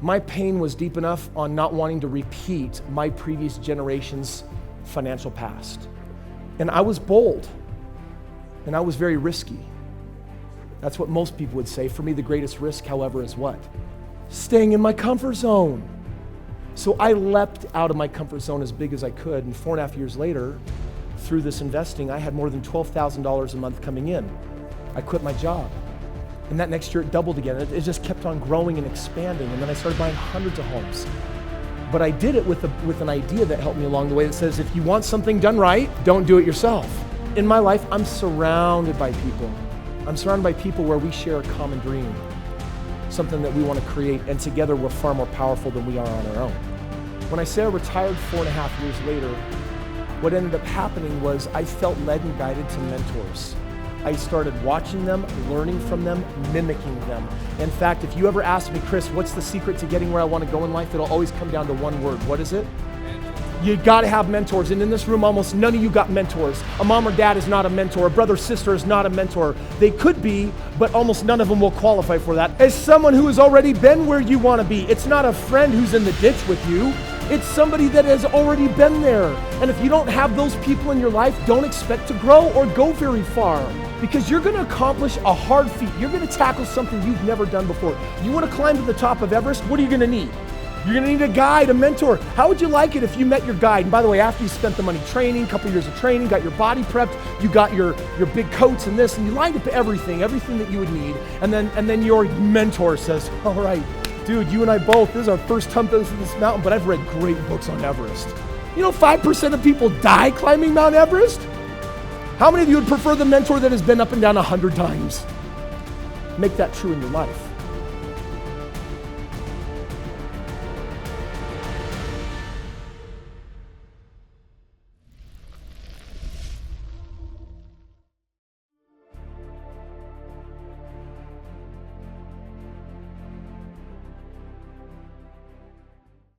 My pain was deep enough on not wanting to repeat my previous generation's financial past. And I was bold, and I was very risky. That's what most people would say. For me, the greatest risk, however, is what? Staying in my comfort zone. So I leapt out of my comfort zone as big as I could, and 4.5 years later, through this investing, I had more than $12,000 a month coming in. I quit my job. And that next year it doubled again. It just kept on growing and expanding. And then I started buying hundreds of homes. But I did it with an idea that helped me along the way that says, if you want something done right, don't do it yourself. In my life, I'm surrounded by people. I'm surrounded by people where we share a common dream, something that we want to create, and together we're far more powerful than we are on our own. When I say I retired 4.5 years later, what ended up happening was I felt led and guided to mentors. I started watching them, learning from them, mimicking them. In fact, if you ever ask me, Kris, what's the secret to getting where I want to go in life? It'll always come down to one word. What is it? You gotta have mentors. And in this room, almost none of you got mentors. A mom or dad is not a mentor. A brother or sister is not a mentor. They could be, but almost none of them will qualify for that. As someone who has already been where you want to be, it's not a friend who's in the ditch with you. It's somebody that has already been there. And if you don't have those people in your life, don't expect to grow or go very far, because you're gonna accomplish a hard feat. You're gonna tackle something you've never done before. You wanna climb to the top of Everest, what are you gonna need? You're gonna need a guide, a mentor. How would you like it if you met your guide? And by the way, after you spent the money training, a couple years of training, got your body prepped, you got your big coats and this, and you lined up everything that you would need, and then your mentor says, all right, dude, you and I both, this is our first time to this mountain, but I've read great books on Everest. You know, 5% of people die climbing Mount Everest? How many of you would prefer the mentor that has been up and down 100 times? Make that true in your life.